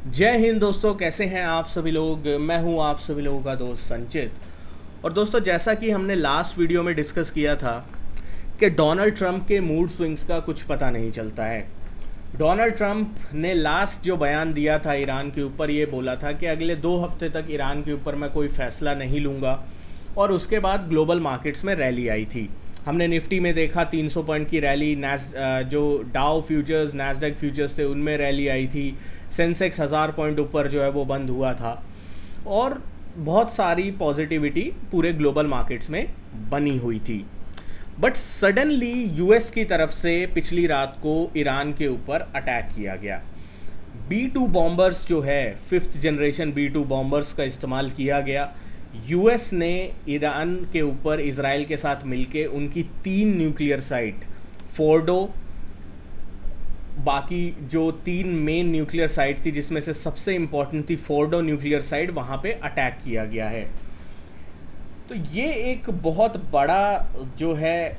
जय हिंद दोस्तों, कैसे हैं आप सभी लोग। मैं हूं आप सभी लोगों का दोस्त संचित। और दोस्तों, जैसा कि हमने लास्ट वीडियो में डिस्कस किया था कि डोनाल्ड ट्रंप के मूड स्विंग्स का कुछ पता नहीं चलता है। डोनाल्ड ट्रंप ने लास्ट जो बयान दिया था ईरान के ऊपर, ये बोला था कि अगले 2 हफ्ते तक ईरान के ऊपर मैं कोई फ़ैसला नहीं लूँगा। और उसके बाद ग्लोबल मार्केट्स में रैली आई थी। हमने निफ्टी में देखा 300 पॉइंट की रैली, जो डाउ फ्यूचर्स, नैस्डैक फ्यूचर्स थे उनमें रैली आई थी। सेंसेक्स 1000 पॉइंट ऊपर जो है वो बंद हुआ था। और बहुत सारी पॉजिटिविटी पूरे ग्लोबल मार्केट्स में बनी हुई थी। बट सडनली यूएस की तरफ से पिछली रात को ईरान के ऊपर अटैक किया गया। B2 बॉम्बर्स जो है, 5th जनरेशन B2 बॉम्बर्स का इस्तेमाल किया गया। यूएस ने ईरान के ऊपर इजराइल के साथ मिलके उनकी 3 न्यूक्लियर साइट, फोर्डो, बाकी जो 3 मेन न्यूक्लियर साइट थी जिसमें से सबसे इम्पॉर्टेंट थी फोर्डो न्यूक्लियर साइट, वहाँ पे अटैक किया गया है। तो ये एक बहुत बड़ा जो है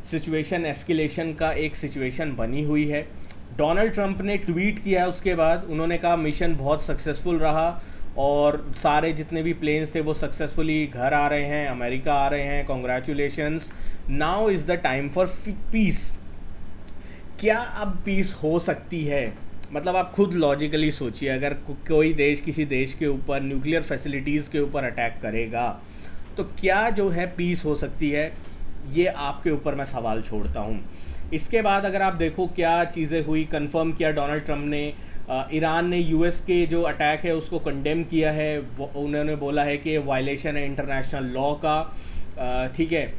सिचुएशन, एस्केलेशन का एक सिचुएशन बनी हुई है। डोनाल्ड ट्रंप ने ट्वीट किया है उसके बाद, उन्होंने कहा मिशन बहुत सक्सेसफुल रहा और सारे जितने भी प्लेन्स थे वो सक्सेसफुली घर आ रहे हैं, अमेरिका आ रहे हैं, congratulations, now is the time for piece. क्या अब पीस हो सकती है? मतलब आप खुद लॉजिकली सोचिए, अगर कोई देश किसी देश के ऊपर न्यूक्लियर फैसिलिटीज़ के ऊपर अटैक करेगा तो क्या जो है पीस हो सकती है? ये आपके ऊपर मैं सवाल छोड़ता हूँ। इसके बाद अगर आप देखो क्या चीज़ें हुई, कंफर्म किया डोनाल्ड ट्रंप ने। ईरान ने यूएस के जो अटैक है उसको कंडेम किया है। उन्होंने बोला है कि वायलेशन है इंटरनेशनल लॉ का। ठीक है।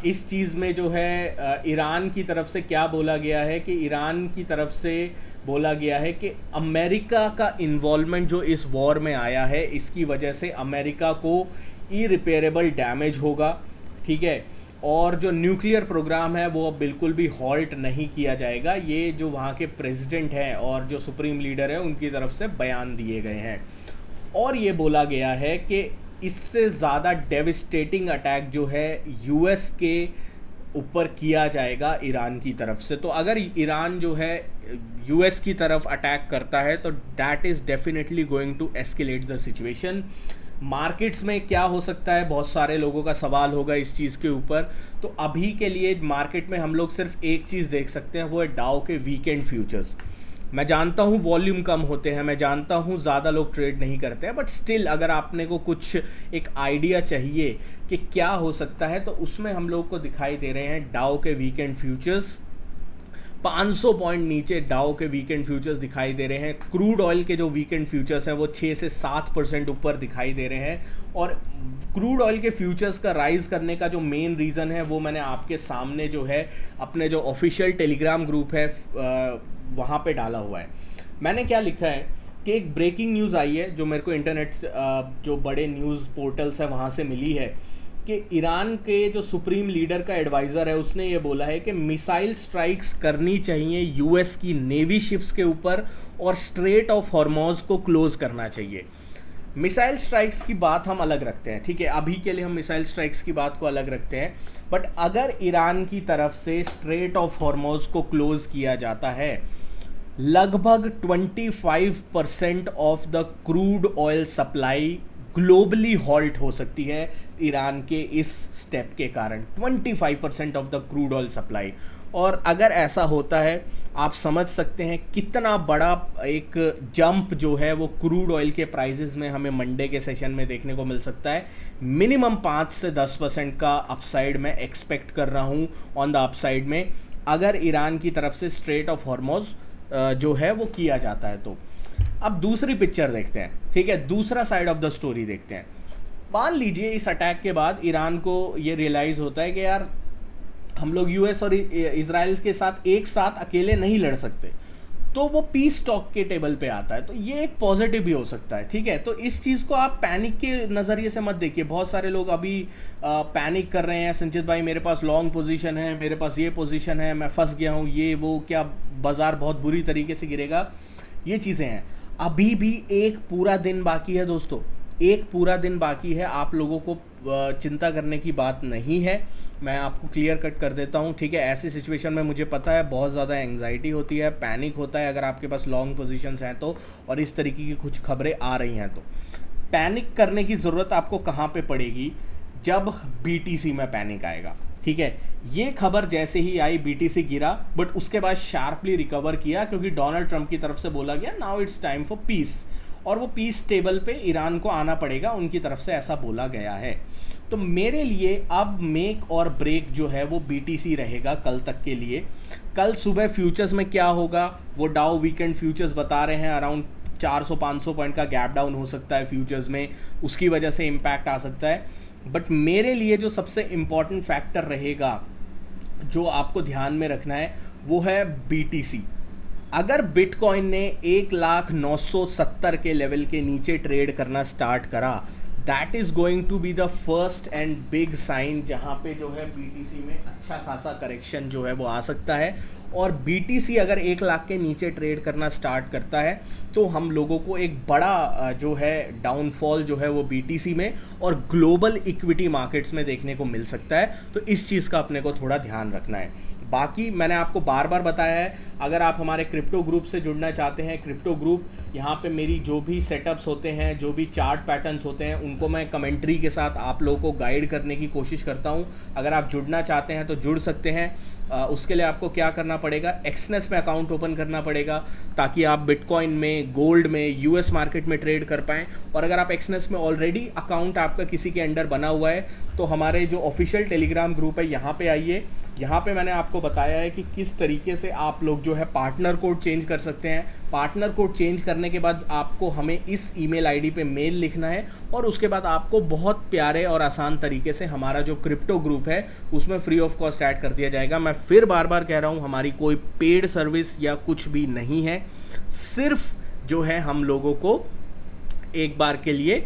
इस चीज़ में जो है ईरान की तरफ से क्या बोला गया है कि ईरान की तरफ से बोला गया है कि अमेरिका का इन्वॉल्वमेंट जो इस वॉर में आया है, इसकी वजह से अमेरिका को इरिपेरेबल डैमेज होगा। ठीक है। और जो न्यूक्लियर प्रोग्राम है वो अब बिल्कुल भी हॉल्ट नहीं किया जाएगा। ये जो वहाँ के प्रेसिडेंट हैं और जो सुप्रीम लीडर है उनकी तरफ से बयान दिए गए हैं। और ये बोला गया है कि इससे ज़्यादा डेविस्टेटिंग अटैक जो है यूएस के ऊपर किया जाएगा ईरान की तरफ से। तो अगर ईरान जो है यूएस की तरफ अटैक करता है तो that is definitely going to escalate the situation. Markets में क्या हो सकता है, बहुत सारे लोगों का सवाल होगा इस चीज़ के ऊपर। तो अभी के लिए मार्केट में हम लोग सिर्फ एक चीज़ देख सकते हैं, वो है डाउ के वीकेंड फ्यूचर्स। मैं जानता हूँ वॉल्यूम कम होते हैं, मैं जानता हूँ ज़्यादा लोग ट्रेड नहीं करते हैं, बट स्टिल अगर आपने को कुछ एक आइडिया चाहिए कि क्या हो सकता है तो उसमें हम लोग को दिखाई दे रहे हैं डाउ के वीकेंड फ्यूचर्स। 500 पॉइंट नीचे डाउ के वीकेंड फ्यूचर्स दिखाई दे रहे हैं। क्रूड ऑयल के जो वीकेंड फ्यूचर्स हैं वो 6 से 7% ऊपर दिखाई दे रहे हैं। और क्रूड ऑयल के फ्यूचर्स का राइज करने का जो मेन रीज़न है वो मैंने आपके सामने जो है अपने जो ऑफिशियल टेलीग्राम ग्रुप है वहाँ पे डाला हुआ है। मैंने क्या लिखा है कि एक ब्रेकिंग न्यूज़ आई है जो मेरे को इंटरनेट जो बड़े न्यूज़ पोर्टल्स हैं वहाँ से मिली है कि ईरान के जो सुप्रीम लीडर का एडवाइज़र है उसने ये बोला है कि मिसाइल स्ट्राइक्स करनी चाहिए यूएस की नेवी शिप्स के ऊपर और स्ट्रेट ऑफ हॉर्मोज को क्लोज करना चाहिए। मिसाइल स्ट्राइक्स की बात हम अलग रखते हैं, ठीक है, अभी के लिए हम मिसाइल स्ट्राइक्स की बात को अलग रखते हैं। बट अगर ईरान की तरफ से स्ट्रेट ऑफ हॉर्मोज को क्लोज किया जाता है, लगभग 25% of the crude oil supply globally halt हो सकती है ईरान के इस स्टेप के कारण। 25% of the crude oil supply. और अगर ऐसा होता है, आप समझ सकते हैं कितना बड़ा एक जंप जो है वो क्रूड ऑयल के प्राइजेस में हमें मंडे के सेशन में देखने को मिल सकता है। मिनिमम 5 से 10% का अपसाइड मैं एक्सपेक्ट कर रहा हूँ ऑन द अपसाइड में, अगर ईरान की तरफ से स्ट्रेट ऑफ हॉर्मोज जो है वो किया जाता है तो। अब दूसरी पिक्चर देखते हैं, ठीक है, दूसरा साइड ऑफ द स्टोरी देखते हैं। मान लीजिए इस अटैक के बाद ईरान को ये रियलाइज़ होता है कि यार हम लोग यूएस और इजराइल के साथ एक साथ अकेले नहीं लड़ सकते, तो वो पीस टॉक के टेबल पे आता है। तो ये एक पॉजिटिव भी हो सकता है, ठीक है। तो इस चीज़ को आप पैनिक के नज़रिए से मत देखिए। बहुत सारे लोग अभी पैनिक कर रहे हैं, संचित भाई मेरे पास लॉन्ग पोजीशन है, मेरे पास ये पोजीशन है, मैं फंस गया हूँ, ये वो, क्या बाज़ार बहुत बुरी तरीके से गिरेगा, ये चीज़ें हैं। अभी भी एक पूरा दिन बाकी है दोस्तों, एक पूरा दिन बाकी है। आप लोगों को चिंता करने की बात नहीं है। मैं आपको क्लियर कट कर देता हूँ, ठीक है। ऐसी सिचुएशन में मुझे पता है बहुत ज़्यादा एंग्जाइटी होती है, पैनिक होता है अगर आपके पास लॉन्ग पोजीशंस हैं तो, और इस तरीके की कुछ खबरें आ रही हैं तो। पैनिक करने की ज़रूरत आपको कहाँ पे पड़ेगी? जब BTC में पैनिक आएगा, ठीक है। ये खबर जैसे ही आई BTC गिरा, बट उसके बाद शार्पली रिकवर किया क्योंकि डोनाल्ड ट्रंप की तरफ से बोला गया now it's time for piece, और वो पीस टेबल पे ईरान को आना पड़ेगा, उनकी तरफ से ऐसा बोला गया है। तो मेरे लिए अब मेक और ब्रेक जो है वो BTC रहेगा कल तक के लिए। कल सुबह फ्यूचर्स में क्या होगा, वो डाउ वीकेंड फ्यूचर्स बता रहे हैं अराउंड 400-500 पॉइंट का गैप डाउन हो सकता है फ्यूचर्स में, उसकी वजह से इम्पैक्ट आ सकता है। बट मेरे लिए जो सबसे इम्पॉर्टेंट फैक्टर रहेगा जो आपको ध्यान में रखना है वो है BTC। अगर बिटकॉइन ने 1,09,70 के लेवल के नीचे ट्रेड करना स्टार्ट करा, that is going to be the first and big sign जहाँ पे जो है BTC में अच्छा खासा करेक्शन जो है वो आ सकता है। और BTC अगर 1 लाख के नीचे ट्रेड करना स्टार्ट करता है तो हम लोगों को एक बड़ा जो है डाउनफॉल जो है वो BTC में और ग्लोबल इक्विटी मार्केट्स में देखने को मिल सकता है। तो इस चीज़ का अपने को थोड़ा ध्यान रखना है। बाकी मैंने आपको बार बार बताया है, अगर आप हमारे क्रिप्टो ग्रुप से जुड़ना चाहते हैं, क्रिप्टो ग्रुप यहाँ पे मेरी जो भी सेटअप्स होते हैं, जो भी चार्ट पैटर्न्स होते हैं, उनको मैं कमेंट्री के साथ आप लोगों को गाइड करने की कोशिश करता हूँ। अगर आप जुड़ना चाहते हैं तो जुड़ सकते हैं। उसके लिए आपको क्या करना पड़ेगा, एक्सनेस में अकाउंट ओपन करना पड़ेगा ताकि आप बिटकॉइन में, गोल्ड में, US मार्केट में ट्रेड कर पाएँ। और अगर आप एक्सनेस में ऑलरेडी अकाउंट आपका किसी के अंडर बना हुआ है तो हमारे जो ऑफिशियल टेलीग्राम ग्रुप है यहाँ पे आइए। यहाँ पे मैंने आपको बताया है कि किस तरीके से आप लोग जो है पार्टनर कोड चेंज कर सकते हैं। पार्टनर कोड चेंज करने के बाद आपको हमें इस ईमेल आईडी पे मेल लिखना है और उसके बाद आपको बहुत प्यारे और आसान तरीके से हमारा जो क्रिप्टो ग्रुप है उसमें फ्री ऑफ कॉस्ट ऐड कर दिया जाएगा। मैं फिर बार बार कह रहा हूँ, हमारी कोई पेड सर्विस या कुछ भी नहीं है, सिर्फ जो है हम लोगों को एक बार के लिए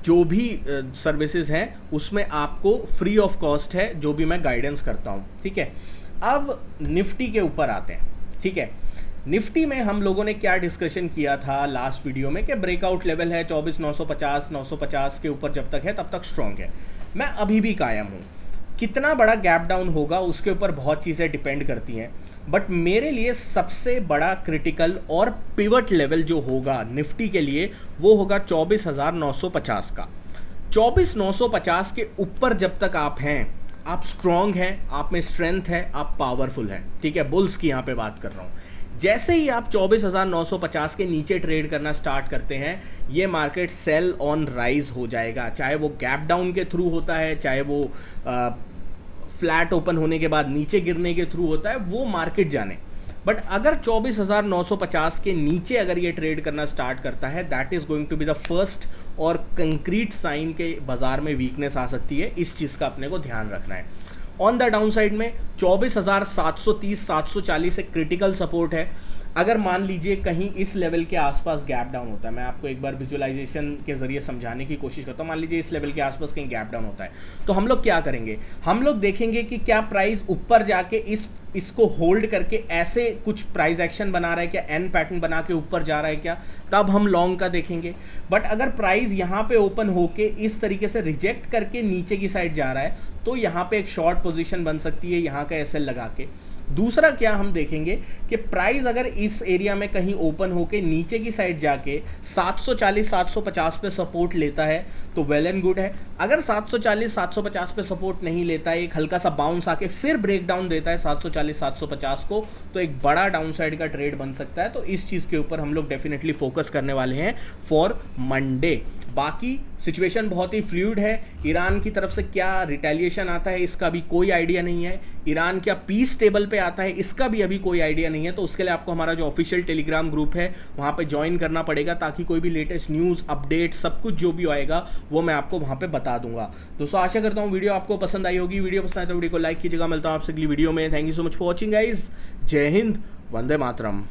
जो भी सर्विसेज हैं उसमें आपको फ्री ऑफ कॉस्ट है जो भी मैं गाइडेंस करता हूं, ठीक है। अब निफ्टी के ऊपर आते हैं, ठीक है। निफ्टी में हम लोगों ने क्या डिस्कशन किया था लास्ट वीडियो में कि ब्रेकआउट लेवल है 24,950, 950 के ऊपर जब तक है तब तक स्ट्रॉन्ग है। मैं अभी भी कायम हूँ। कितना बड़ा गैप डाउन होगा उसके ऊपर बहुत चीज़ें डिपेंड करती हैं, बट मेरे लिए सबसे बड़ा क्रिटिकल और पिवट लेवल जो होगा निफ्टी के लिए वो होगा 24,950 का। 24,950 के ऊपर जब तक आप हैं, आप स्ट्रॉन्ग हैं, आप में स्ट्रेंथ है, आप पावरफुल हैं, ठीक है। बुल्स की यहाँ पे बात कर रहा हूँ। जैसे ही आप 24,950 के नीचे ट्रेड करना स्टार्ट करते हैं, ये मार्केट सेल ऑन राइज हो जाएगा, चाहे वो गैप डाउन के थ्रू होता है, चाहे वो फ्लैट ओपन होने के बाद नीचे गिरने के थ्रू होता है, वो मार्केट जाने। बट अगर 24,950 के नीचे अगर ये ट्रेड करना स्टार्ट करता है, that is going to be the first और कंक्रीट साइन के बाजार में वीकनेस आ सकती है। इस चीज़ का अपने को ध्यान रखना है। ऑन द डाउन साइड में 24,730, 740 एक क्रिटिकल सपोर्ट है। अगर मान लीजिए कहीं इस लेवल के आसपास गैप डाउन होता है, मैं आपको एक बार विजुअलाइजेशन के जरिए समझाने की कोशिश करता हूँ। मान लीजिए इस लेवल के आसपास कहीं गैप डाउन होता है तो हम लोग क्या करेंगे, हम लोग देखेंगे कि क्या प्राइस ऊपर जाके इसको होल्ड करके ऐसे कुछ प्राइस एक्शन बना रहा है क्या, एन पैटर्न बना के ऊपर जा रहा है क्या, तब हम लॉन्ग का देखेंगे। बट अगर प्राइस यहाँ पे ओपन होके इस तरीके से रिजेक्ट करके नीचे की साइड जा रहा है तो यहाँ पे एक शॉर्ट पोजीशन बन सकती है यहाँ का एसएल लगा के। दूसरा क्या हम देखेंगे कि प्राइस अगर इस एरिया में कहीं ओपन होके नीचे की साइड जाके 740 750 पे सपोर्ट लेता है तो वेल एंड गुड है। अगर 740 750 पे सपोर्ट नहीं लेता है, एक हल्का सा बाउंस आके फिर ब्रेक डाउन देता है 740 750 को, तो एक बड़ा डाउन साइड का ट्रेड बन सकता है। तो इस चीज़ के ऊपर हम लोग डेफिनेटली फोकस करने वाले हैं फॉर मंडे। बाकी सिचुएशन बहुत ही फ्लूइड है। ईरान की तरफ से क्या रिटेलिएशन आता है इसका भी कोई आइडिया नहीं है। ईरान क्या पीस टेबल पे आता है इसका भी अभी कोई आइडिया नहीं है। तो उसके लिए आपको हमारा जो ऑफिशियल टेलीग्राम ग्रुप है वहाँ पे ज्वाइन करना पड़ेगा ताकि कोई भी लेटेस्ट न्यूज़ अपडेट सब कुछ जो भी आएगा वो मैं आपको वहाँ पे बता दूंगा। दोस्तों आशा करता हूँ वीडियो आपको पसंद आई होगी। वीडियो पसंद आए तो वीडियो को लाइक कीजिएगा। मिलता हूँ आपसे अगली वीडियो में। Thank you so much for watching guys. जय हिंद, वंदे मातरम।